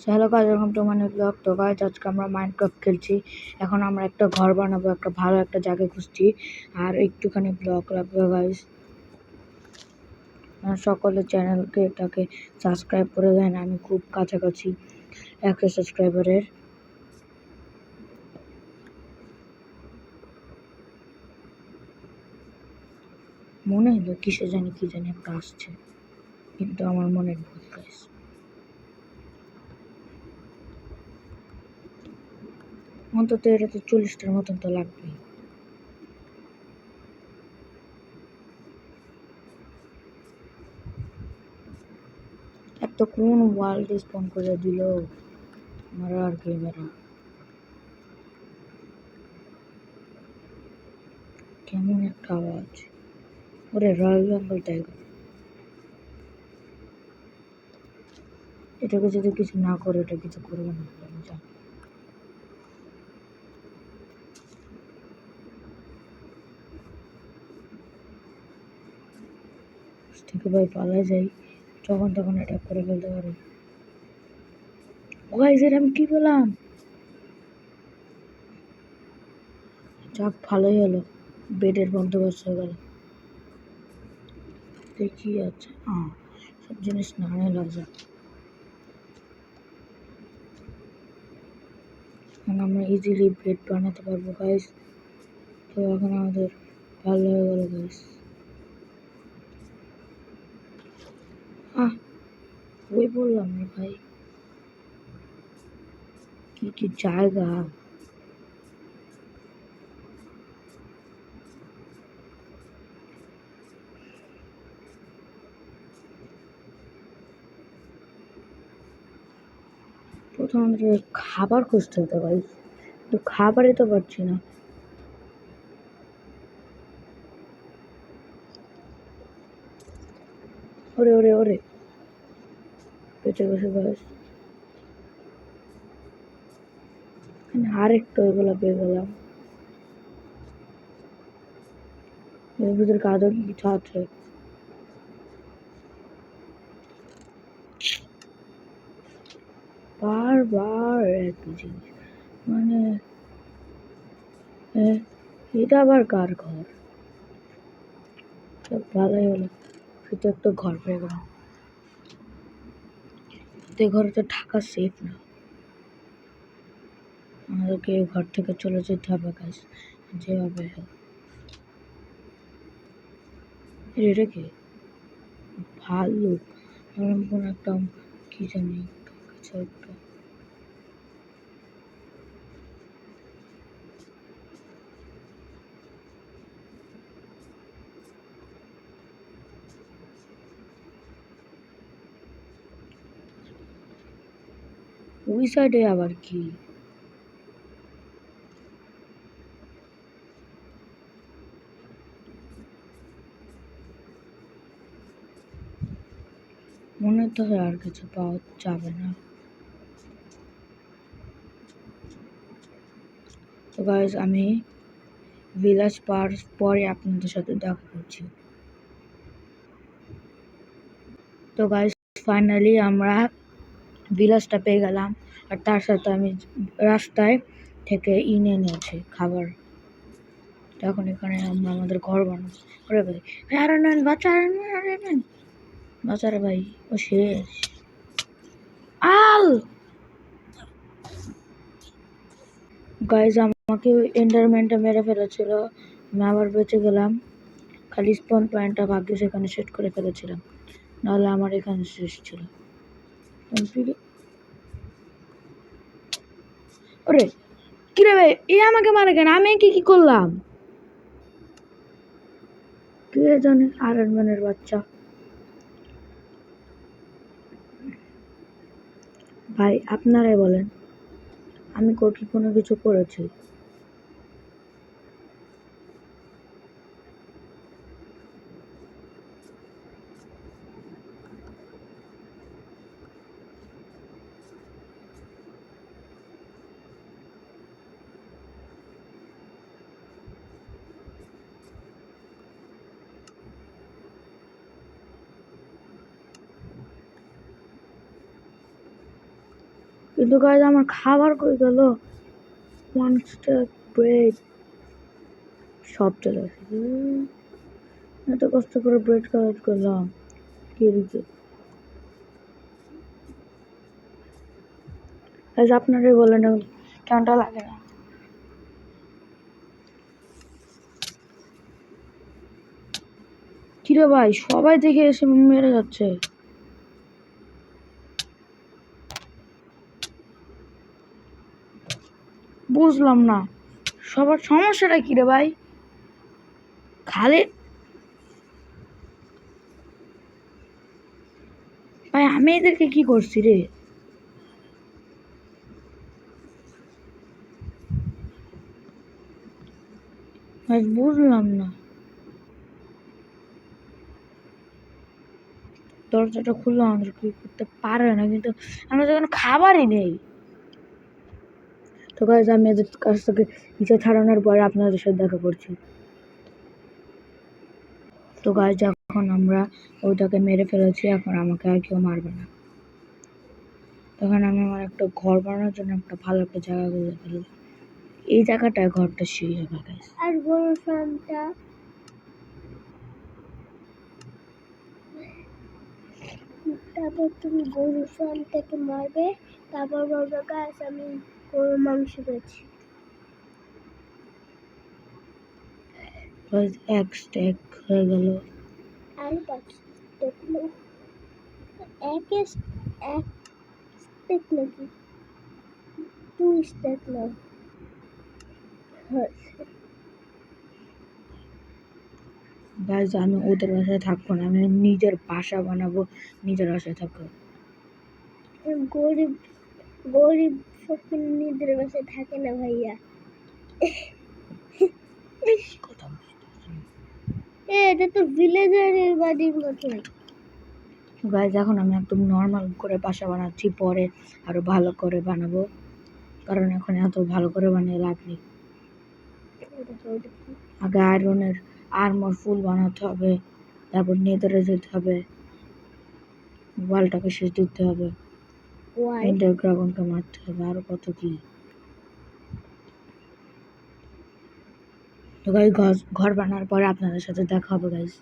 Hello guys, welcome to my new blog. তো guys, আজকে আমরা মাইনক্রাফট খেলছি। এখন আমরা একটা ঘর বানাবো, একটা ভালো একটা জায়গা খুঁজছি। আর একটুখানি ব্লগ লাগবে গাইস। সকলে চ্যানেলটাকে সাবস্ক্রাইব করে দেন। আমি খুব কাছাকাছি 100 সাবস্ক্রাইবারের। মনে হলো কি জানি একটা আসছে, কিন্তু আমার মনের ভুল গাইস। অন্তত এটাতে 40টার মতন তো লাগবেই। এত কোন ওয়ার্ল্ড স্পন করে দিল মারা আর গেমেরা। কেমন একটা আওয়াজ, ওরে রয়্যাল বেঙ্গল টাইগার। এটাকে যদি কিছু না করে, এটা কিছু করবে না, আমি জানি। থেকে ভাই পালায় যাই, যখন তখন অ্যাটাক করে ফেলতে পারে। গাইস, এর আমি কি পেলাম? যাক, ভালোই হলো, বেডের বন্দোবস্ত হয়ে গেল। দেখি আছে, সব জিনিস না নেওয়া যাক। এখন আমরা ইজিলি বেড বানাতে পারবো গাইস। তো এখন আমাদের ভালো হয়ে গেল গাইস। ওই বললাম না ভাই, কি জায়গা। প্রথম আমাদের খাবার খুঁজতে হতো গাইস, কিন্তু খাবারই তো পাচ্ছি না। ওরে ওরে ওরে, বেঁচে গেছে গাইস। আরেকটু ওইগুলো পেয়ে গেলাম। এর ভিতরে কাজও কিছু আছে। বারবার একই জিনিস, মানে এটা আবার কার ঘর? সব ভালোই হলো, শুধু একটা ঘর পেয়ে গেলাম। এই ঘরে তো থাকা সেফ না, আমাদেরকে এই ঘর থেকে চলে যেতে হবে গাইস, যেভাবে হোক। এটা কি? ভাল্লুক, এরকম কোন একটা কি জানি কিছু একটা। ওই সাইডে আবার কি? মনে তো হয় আর কিছু পাওয়া যাবে না। তো গাইস, আমি ভিলেজ পাওয়ার পরে আপনাদের সাথে দেখা করছি। তো গাইস, ফাইনালি আমরা ভিলেজটা পেয়ে গেলাম। আর তার সাথে আমি রাস্তায় থেকে নিয়ে নিয়েছি খাবার। তখন এখানে আমরা আমাদের ঘর বানাবো। ওরে ভাই, আরে নেন বাচ্চা, আরে নেন বাচ্চারে ভাই, ও শেষ। আল গাইজ, আমাকে এন্ডারম্যানটা মেরে ফেলেছিল, আমি আবার বেঁচে গেলাম। খালি স্পন পয়েন্টটা ভাগ্যে সেখানে সেট করে ফেলেছিলাম, নাহলে আমার এখানে শেষ ছিল। ওরে কিরে ভাই, এ আমাকে মারে কেন? আমি কি করলাম? কে জানে, আয়রন ম্যানের বাচ্চা। ভাই আপনারাই বলেন, আমি কি কোনো কিছু করেছি? কিন্তু গাইজ আমার খাবার কই গেল? মনস্টার ব্রেড সব চলে এসেছে। এত কষ্ট করে ব্রেড কালেক্ট করলাম, কি রেখে গাইজ আপনারাই বলেন কেমনটা লাগে না? কিরে ভাই, সবাই দেখে এসে মেরে যাচ্ছে। বুঝলাম না সবার সমস্যাটা কি রে ভাই? খালি ভাই আমি এদেরকে কি করছি রে? ভাই বুঝলাম না, দরজাটা খুললো আমাদের কি করতে পারে না, কিন্তু আমরা যখন খাবারই নেই। তো গাইজ আমি এদের কাছ থেকে নিচে ছাড়ানোর পরে আপনাদের সাথে দেখা করছি। তো গাইজ এখন আমরা ওইটাকে মেরে ফেলেছি, এখন আমাকে আর কেউ মারবে না। তখন আমি আমার একটা ঘর বানানোর জন্য একটা ভালো একটা জায়গা খুঁজে ফেলি। এই জায়গাটায় ঘরটা সেই হবে গাইজ। আর গরুর ফার্মটা, তারপর তুমি গরুর ফার্ম থেকে মারবে, তারপর বলবে গাছ আমি গরুর মাংস পেয়েছি। এক স্টেক হয়ে গেল। আর বাকি দেখলো এক স্টেক নাকি 2 স্টেক না। গাইজ আমি ওদের বাসায় থাকবো না, আমি নিজের বাসা বানাবো, নিজের বাসায় থাকবো। গরিব গরিব ফকির নিজের বাসায় থাকে না ভাইয়া। কথা এটা তো ভিলেজারের বাড়ির মতোই। গাইজ এখন আমি একদম নর্মাল করে বাসা বানাচ্ছি, পরে আরো ভালো করে বানাবো, কারণ এখন এত ভালো করে বানিয়ে লাভ নেই। আগে আয়রনের আর্মর ফুল বানাতে হবে, তারপর নেদারে যেতে হবে, ওয়ালটাকে শেষ দিতে হবে, এন্ডার ড্রাগনকে মারতে হবে, আরো কত কি। তো গাইজ ঘর বানানোর পরে আপনাদের সাথে দেখা হবে গাইজ।